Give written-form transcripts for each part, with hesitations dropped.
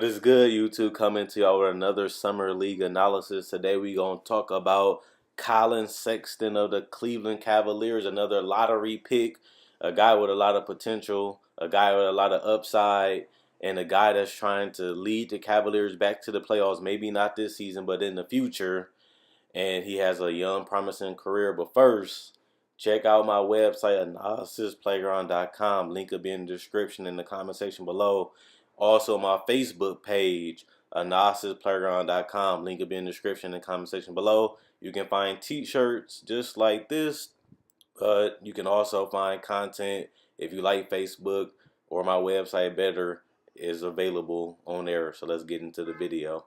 What is good, YouTube? Coming to y'all with another Summer League analysis. Today we gonna talk about Collin Sexton of the Cleveland Cavaliers, another lottery pick, a guy with a lot of potential, a guy with a lot of upside, and a guy that's trying to lead the Cavaliers back to the playoffs. Maybe not this season, but in the future. And he has a young, promising career. But first, check out my website, analysisplayground.com. Link will be in the description in the comment section below. Also, my Facebook page, analysisplayground.com. Link will be in the description in the comment section below. You can find t-shirts just like this, but you can also find content if you like Facebook or my website better is available on there. So let's get into the video.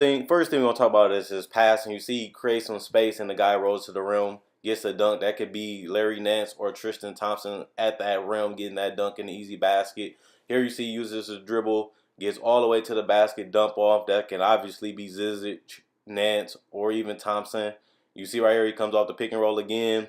First thing we're gonna talk about is his passing. You see, he creates some space and the guy rolls to the rim, gets a dunk. That could be Larry Nance or Tristan Thompson at that rim getting that dunk in the easy basket. Here you see he uses his dribble, gets all the way to the basket, dump off. That can obviously be Zizic, Nance, or even Thompson. You see right here he comes off the pick and roll again.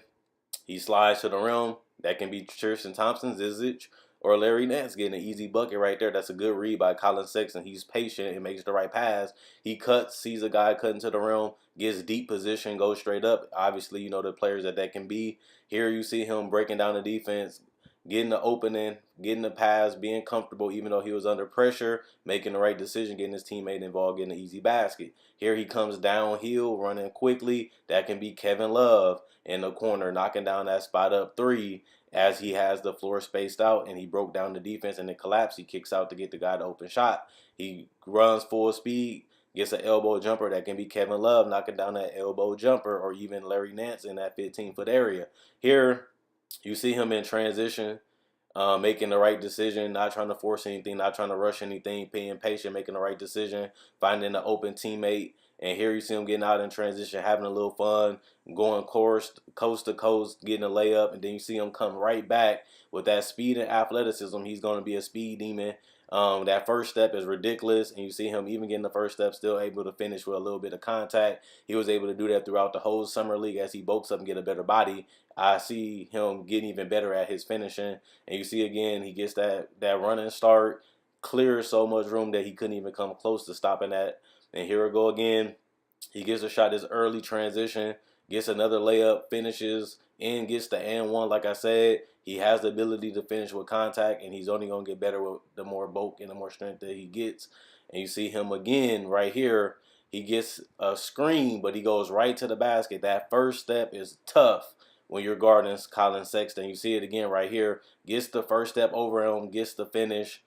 He slides to the rim. That can be Tristan Thompson, Zizic, or Larry Nance getting an easy bucket right there. That's a good read by Collin Sexton. He's patient and makes the right pass. He cuts, sees a guy cutting to the rim, gets deep position, goes straight up. Obviously, you know the players that can be. Here you see him breaking down the defense, getting the opening, getting the pass, being comfortable even though he was under pressure, making the right decision, getting his teammate involved, getting an easy basket. Here he comes downhill, running quickly. That can be Kevin Love in the corner, knocking down that spot up three as he has the floor spaced out and he broke down the defense and it collapsed. He kicks out to get the guy to open shot. He runs full speed, gets an elbow jumper. That can be Kevin Love knocking down that elbow jumper, or even Larry Nance in that 15-foot area. Here, you see him in transition, making the right decision, not trying to force anything, not trying to rush anything, being patient, making the right decision, finding an open teammate. And here you see him getting out in transition, having a little fun, going coast to coast, getting a layup, and then you see him come right back with that speed and athleticism. He's going to be a speed demon. That first step is ridiculous, and you see him even getting the first step, still able to finish with a little bit of contact. He was able to do that throughout the whole summer league as he bulks up and get a better body. I see him getting even better at his finishing, and you see again he gets that running start, clears so much room that he couldn't even come close to stopping that. And here we go again. He gets a shot, this early transition, gets another layup, finishes, and gets the and one. Like I said, he has the ability to finish with contact, and he's only going to get better with the more bulk and the more strength that he gets. And you see him again right here. He gets a screen, but he goes right to the basket. That first step is tough when you're guarding Collin Sexton. You see it again right here. Gets the first step over him, gets the finish.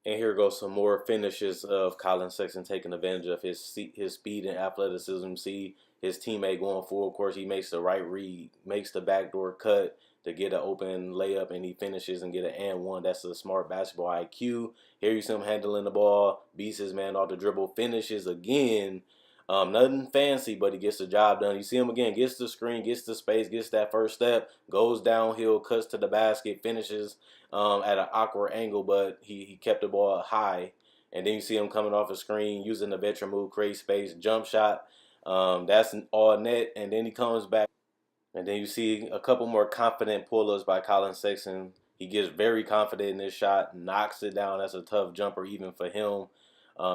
And here goes some more finishes of Collin Sexton taking advantage of his speed and athleticism. See his teammate going full. Of course, he makes the right read, makes the backdoor cut to get an open layup, and he finishes and get an and one. That's a smart basketball IQ. Here you see him handling the ball, beats his man off the dribble, finishes again. Nothing fancy, but he gets the job done. You see him again, gets the screen, gets the space, gets that first step, goes downhill, cuts to the basket, finishes at an awkward angle, but he kept the ball high. And then you see him coming off the screen, using the veteran move, create space, jump shot. That's all net, and then he comes back. And then you see a couple more confident pull-ups by Collin Sexton. He gets very confident in this shot, knocks it down. That's a tough jumper even for him.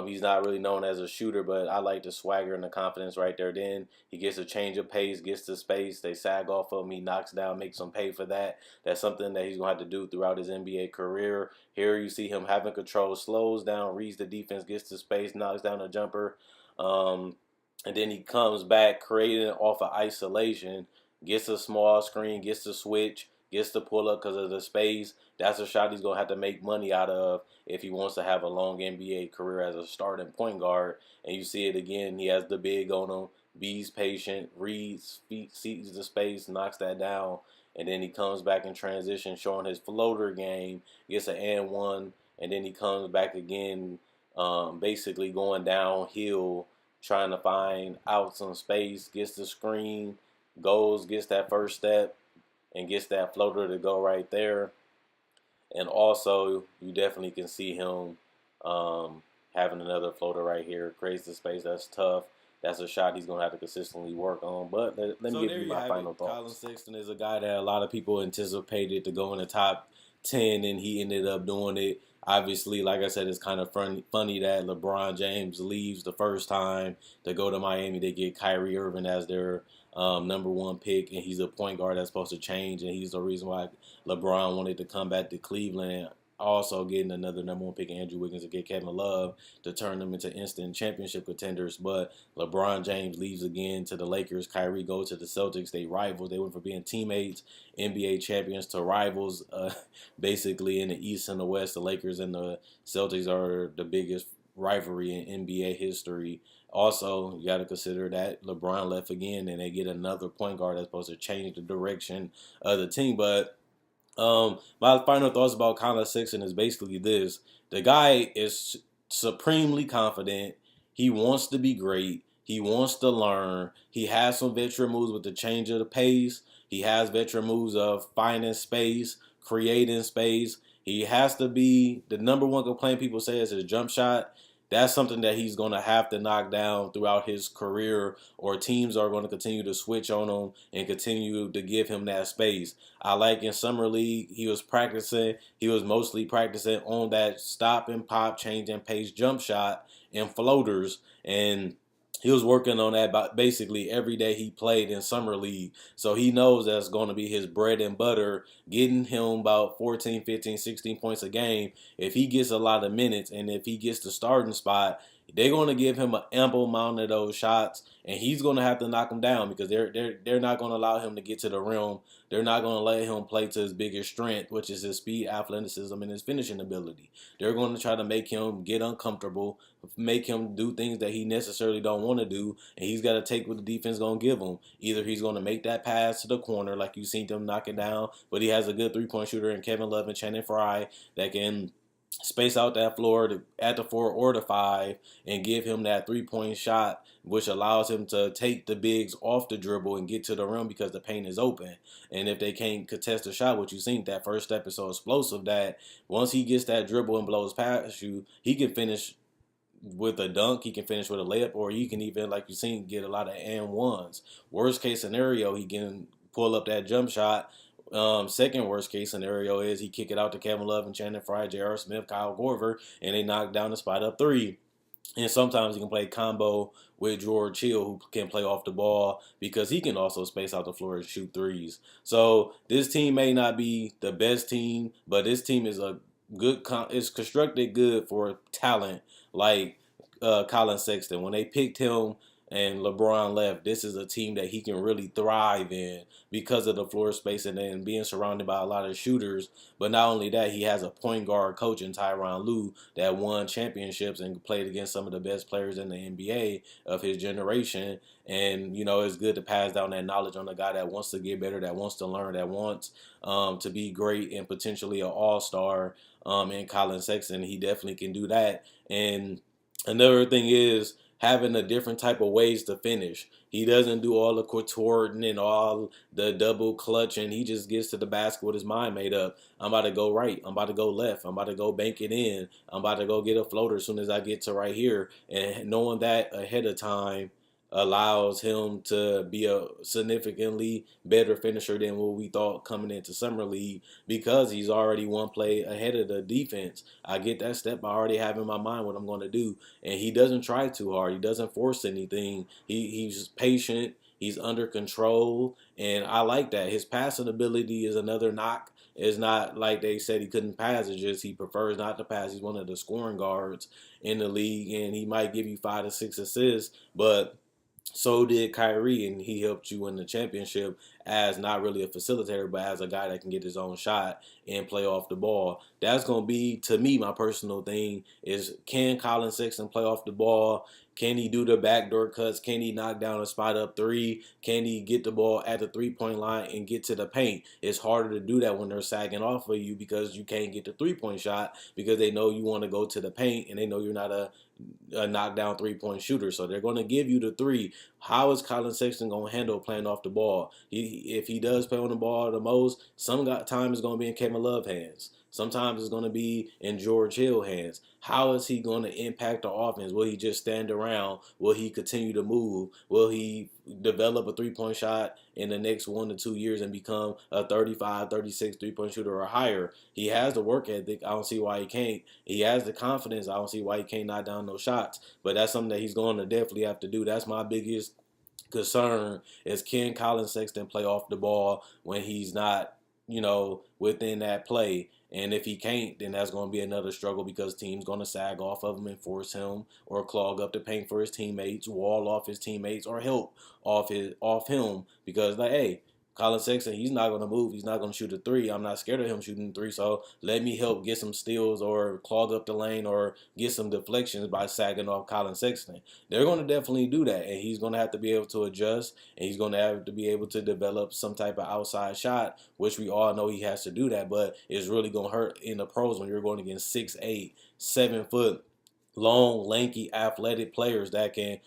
He's not really known as a shooter, but I like the swagger and the confidence right there. Then he gets a change of pace, gets to space. They sag off of him. He knocks down, makes them pay for that. That's something that he's going to have to do throughout his NBA career. Here you see him having control, slows down, reads the defense, gets to space, knocks down a jumper. And then he comes back, creating off of isolation, gets a small screen, gets the switch, gets the pull up because of the space. That's a shot he's going to have to make money out of if he wants to have a long NBA career as a starting point guard. And you see it again. He has the big on him. B's patient, reads, sees the space, knocks that down. And then he comes back in transition, showing his floater game, gets an and one. And then he comes back again, basically going downhill, trying to find out some space, gets the screen, goes, gets that first step, and gets that floater to go right there. And also, you definitely can see him having another floater right here. Creates the space. That's tough. that's a shot he's going to have to consistently work on. But let me So give there you you my have it. final Collin thoughts. Sexton is a guy that a lot of people anticipated to go in the top 10, and he ended up doing it. Obviously, like I said, it's kind of funny that LeBron James leaves the first time to go to Miami. They get Kyrie Irving as their number one pick, and he's a point guard that's supposed to change, and he's the reason why LeBron wanted to come back to Cleveland. Also, getting another number one pick, Andrew Wiggins, to get Kevin Love to turn them into instant championship contenders. But LeBron James leaves again to the Lakers. Kyrie goes to the Celtics. They rivals. They went from being teammates, NBA champions, to rivals. Basically, in the East and the West, the Lakers and the Celtics are the biggest rivalry in NBA history. Also, you got to consider that LeBron left again, and they get another point guard that's supposed to change the direction of the team. But my final thoughts about Collin Sexton is basically this: the guy is supremely confident. He wants to be great. He wants to learn. He has some veteran moves with the change of the pace. He has veteran moves of finding space, creating space. He has to be the number one complaint people say is his jump shot. That's something that he's going to have to knock down throughout his career, or teams are going to continue to switch on him and continue to give him that space. I like in summer league, he was practicing. He was mostly practicing on that stop and pop, change and pace jump shot and floaters, and he was working on that basically every day he played in summer league. So he knows that's going to be his bread and butter, getting him about 14, 15, 16 points a game. If he gets a lot of minutes and if he gets the starting spot, they're going to give him an ample amount of those shots, and he's going to have to knock them down because they're not going to allow him to get to the rim. They're not going to let him play to his biggest strength, which is his speed, athleticism, and his finishing ability. They're going to try to make him get uncomfortable, make him do things that he necessarily don't want to do, and he's got to take what the defense is going to give him. Either he's going to make that pass to the corner, like you've seen them knock it down, but he has a good three-point shooter in Kevin Love and Channing Frye that can space out that floor at the 4 or the 5 and give him that 3-point shot, which allows him to take the bigs off the dribble and get to the rim because the paint is open. And if they can't contest the shot, what you seen, that first step is so explosive that once he gets that dribble and blows past you, he can finish with a dunk, he can finish with a layup, or he can even, like you've seen, get a lot of and ones. Worst case scenario, he can pull up that jump shot. Second worst case scenario is he kick it out to Kevin Love and Channing Frye, J.R. Smith, Kyle Korver, and they knock down the spot up three. And sometimes he can play combo with George Hill, who can play off the ball because he can also space out the floor and shoot threes. So this team may not be the best team, but this team is a good. It's constructed good for talent like Collin Sexton. When they picked him and LeBron left, this is a team that he can really thrive in because of the floor space and then being surrounded by a lot of shooters. But not only that, he has a point guard coach in Tyronn Lue that won championships and played against some of the best players in the NBA of his generation. And, you know, it's good to pass down that knowledge on a guy that wants to get better, that wants to learn, that wants to be great and potentially an all-star in Collin Sexton. He definitely can do that. And another thing is having a different type of ways to finish. He doesn't do all the contorting and all the double clutch, and he just gets to the basket with his mind made up. I'm about to go right. I'm about to go left. I'm about to go bank it in. I'm about to go get a floater as soon as I get to right here. And knowing that ahead of time allows him to be a significantly better finisher than what we thought coming into summer league because he's already one play ahead of the defense. I get that step. I already have in my mind what I'm going to do, and he doesn't try too hard. He doesn't force anything. He's patient. He's under control, and I like that. His passing ability is another knock. It's not like they said he couldn't pass. It's just he prefers not to pass. He's one of the scoring guards in the league, and he might give you 5 to 6 assists, but so did Kyrie, and he helped you win the championship as not really a facilitator, but as a guy that can get his own shot and play off the ball. That's going to be, to me, my personal thing is, can Collin Sexton play off the ball? Can he do the backdoor cuts? Can he knock down a spot up three? Can he get the ball at the three-point line and get to the paint? It's harder to do that when they're sagging off of you because you can't get the three-point shot because they know you want to go to the paint and they know you're not a a knockdown 3-point shooter. So they're going to give you the three. How is Collin Sexton going to handle playing off the ball? If he does play on the ball the most, some time is going to be in Kevin Love hands. Sometimes it's going to be in George Hill hands. How is he going to impact the offense? Will he just stand around? Will he continue to move? Will he develop a 3-point shot in the next 1 to 2 years and become a 35, 36 3-point shooter or higher? He has the work ethic. I don't see why he can't. He has the confidence. I don't see why he can't knock down those shots. But that's something that he's going to definitely have to do. That's my biggest concern is, can Collin Sexton play off the ball when he's not, within that play? And if he can't, then that's going to be another struggle because teams going to sag off of him and force him or clog up the paint for his teammates, wall off his teammates, or help off him because like, hey, Collin Sexton, he's not going to move. He's not going to shoot a three. I'm not scared of him shooting three. So let me help get some steals or clog up the lane or get some deflections by sagging off Collin Sexton. They're going to definitely do that. And he's going to have to be able to adjust. And he's going to have to be able to develop some type of outside shot, which we all know he has to do that. But it's really going to hurt in the pros when you're going against 6'8", 7 foot, long, lanky, athletic players that can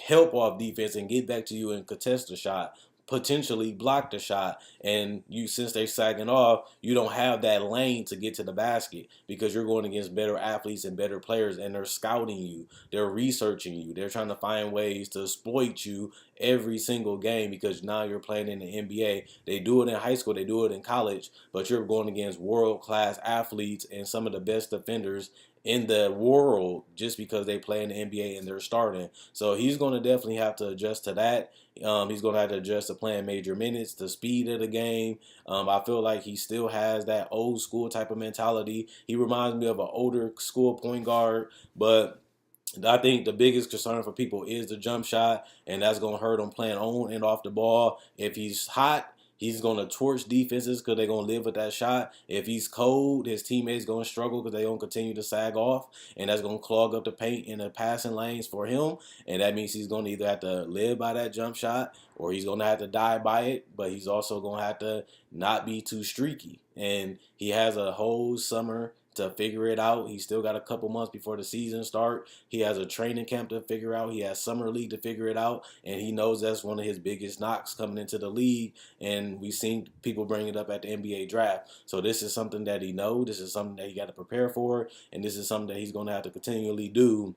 help off defense and get back to you and contest the shot, potentially block the shot. And you, since they're sagging off, you don't have that lane to get to the basket because you're going against better athletes and better players, and they're scouting you, they're researching you, they're trying to find ways to exploit you every single game because now you're playing in the NBA. They do it in high school, they do it in college, but you're going against world-class athletes and some of the best defenders in the world just because they play in the NBA and they're starting. So he's going to definitely have to adjust to that. He's going to have to adjust to playing major minutes, the speed of the game. I feel like he still has that old school type of mentality. He reminds me of an older school point guard, but I think the biggest concern for people is the jump shot, and that's going to hurt him playing on and off the ball. If he's hot, he's going to torch defenses because they're going to live with that shot. If he's cold, his teammates going to struggle because they're going to continue to sag off, and that's going to clog up the paint in the passing lanes for him. And that means he's going to either have to live by that jump shot or he's going to have to die by it, but he's also going to have to not be too streaky. And he has a whole summer to figure it out. He's still got a couple months before the season start. He has a training camp to figure out. He has summer league to figure it out, and he knows that's one of his biggest knocks coming into the league. And we've seen people bring it up at the NBA draft. So this is something that he knows. This is something that he got to prepare for, and this is something that he's going to have to continually do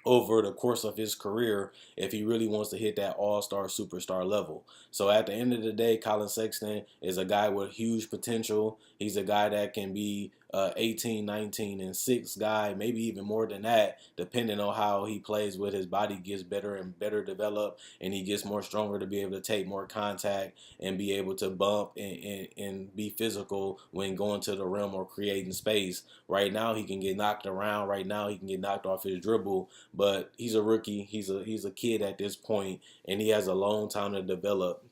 over the course of his career if he really wants to hit that all-star superstar level. So at the end of the day, Collin Sexton is a guy with huge potential. He's a guy that can be 18, 19, and 6 guy, maybe even more than that, depending on how he plays with his body gets better and better developed, and he gets more stronger to be able to take more contact and be able to bump and be physical when going to the rim or creating space. Right now, he can get knocked around. Right now, he can get knocked off his dribble, but he's a rookie. He's a kid at this point, and he has a long time to develop.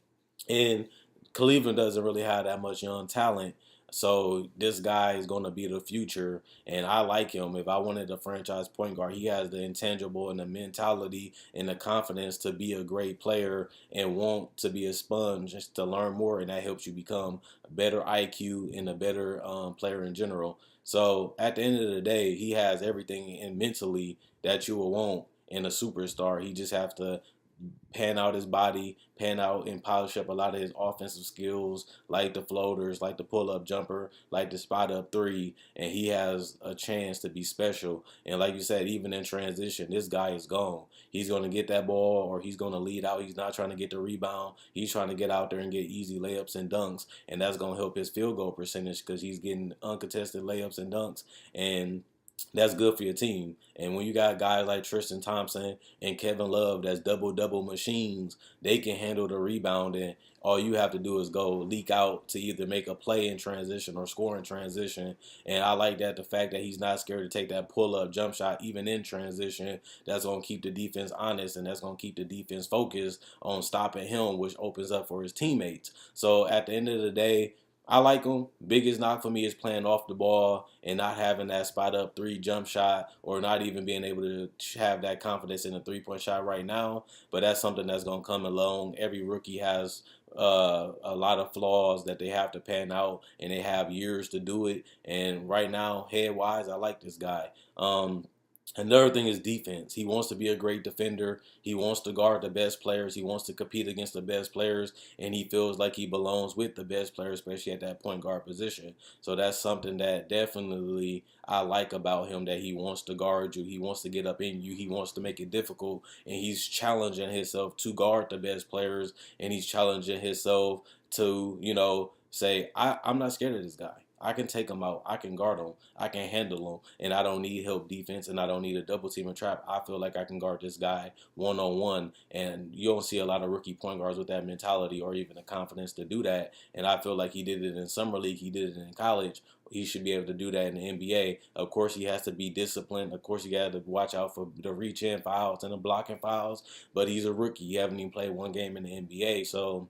And Cleveland doesn't really have that much young talent. So this guy is going to be the future, and I like him. If I wanted a franchise point guard, he has the intangible and the mentality and the confidence to be a great player and want to be a sponge just to learn more, and that helps you become a better IQ and a better player in general. So at the end of the day, he has everything and mentally that you will want in a superstar. He just have to pan out his body, pan out and polish up a lot of his offensive skills, like the floaters, like the pull-up jumper, like the spot-up three, and he has a chance to be special. And like you said, even in transition, this guy is gone. He's going to get that ball or he's going to lead out. He's not trying to get the rebound. He's trying to get out there and get easy layups and dunks, and that's going to help his field goal percentage because he's getting uncontested layups and dunks, and that's good for your team. And when you got guys like Tristan Thompson and Kevin Love that's double machines, they can handle the rebound, and all you have to do is go leak out to either make a play in transition or score in transition. And I like that, the fact that he's not scared to take that pull-up jump shot even in transition. That's going to keep the defense honest, and that's going to keep the defense focused on stopping him, which opens up for his teammates. So at the end of the day, I like him. Biggest knock for me is playing off the ball and not having that spot up three jump shot, or not even being able to have that confidence in a 3-point shot right now. But that's something that's going to come along. Every rookie has a lot of flaws that they have to pan out, and they have years to do it. And right now, head wise, I like this guy. Another thing is defense. He wants to be a great defender. He wants to guard the best players. He wants to compete against the best players, and he feels like he belongs with the best players, especially at that point guard position. So that's something that definitely I like about him, that he wants to guard you. He wants to get up in you. He wants to make it difficult, and he's challenging himself to guard the best players, and he's challenging himself to, say, I'm not scared of this guy. I can take him out. I can guard him. I can handle him. And I don't need help defense, and I don't need a double team and trap. I feel like I can guard this guy one on one. And you don't see a lot of rookie point guards with that mentality or even the confidence to do that. And I feel like he did it in summer league. He did it in college. He should be able to do that in the NBA. Of course, he has to be disciplined. Of course, you got to watch out for the reach in fouls and the blocking fouls. But he's a rookie. He haven't even played one game in the NBA. So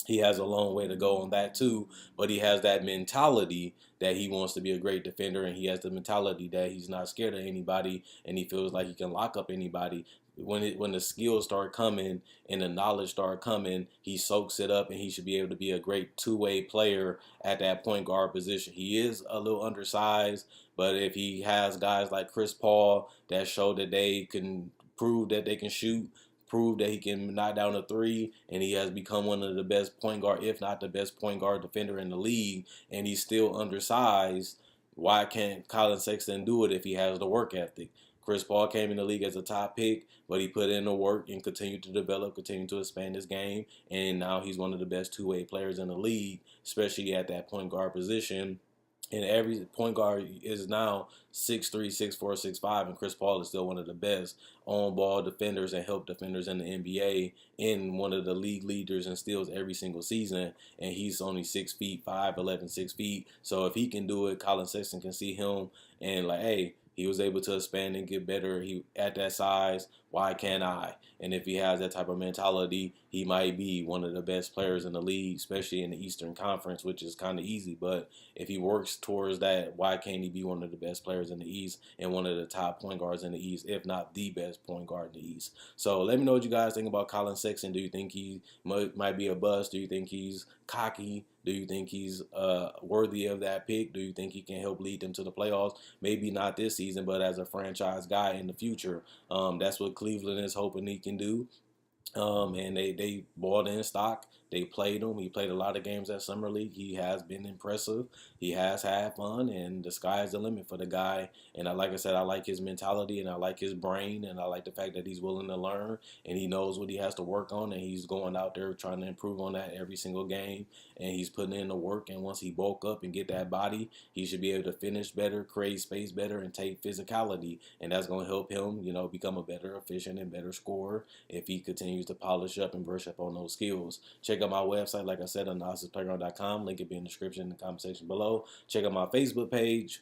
he has a long way to go on that too, but he has that mentality that he wants to be a great defender, and he has the mentality that he's not scared of anybody, and he feels like he can lock up anybody. When the skills start coming and the knowledge start coming, he soaks it up, and he should be able to be a great two-way player at that point guard position. He is a little undersized, but if he has guys like Chris Paul that show that they can prove that they can shoot, prove that he can knock down a three, and he has become one of the best point guard, if not the best point guard defender in the league, and he's still undersized. Why can't Collin Sexton do it if he has the work ethic? Chris Paul came in the league as a top pick, but he put in the work and continued to develop, continued to expand his game, and now he's one of the best two-way players in the league, especially at that point guard position. And every point guard is now 6'3", 6'4", 6'5", and Chris Paul is still one of the best on-ball defenders and help defenders in the NBA, and one of the league leaders in steals every single season. And he's only 6 feet, 5'11", 6 feet. So if he can do it, Collin Sexton can see him and like, hey, he was able to expand and get better. He at that size. Why can't I? And if he has that type of mentality, he might be one of the best players in the league, especially in the Eastern Conference, which is kind of easy. But if he works towards that, why can't he be one of the best players in the East and one of the top point guards in the East, if not the best point guard in the East? So let me know what you guys think about Collin Sexton. Do you think he might be a bust? Do you think he's cocky? Do you think he's worthy of that pick? Do you think he can help lead them to the playoffs? Maybe not this season, but as a franchise guy in the future. That's what Cleveland is hoping he can do. And they bought in stock. They played him. He played a lot of games at Summer League. He has been impressive. He has had fun, and the sky is the limit for the guy. And like I said, I like his mentality, and I like his brain, and I like the fact that he's willing to learn, and he knows what he has to work on, and he's going out there trying to improve on that every single game, and he's putting in the work. And once he bulk up and get that body, he should be able to finish better, create space better, and take physicality, and that's going to help him, become a better, efficient, and better scorer if he continues to polish up and brush up on those skills. Check out my website, like I said, analysisplayground.com. Link will be in the description in the comment section below. Check out my Facebook page,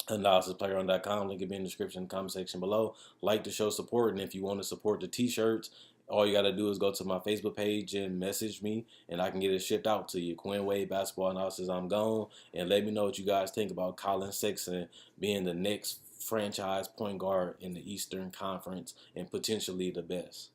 analysisplayground.com. Link will be in the description in the comment section below. Like to show support, and if you want to support the t-shirts, all you got to do is go to my Facebook page and message me, and I can get it shipped out to you. Quinn Wade Basketball Analysis, I'm gone. And let me know what you guys think about Collin Sexton being the next franchise point guard in the Eastern Conference and potentially the best.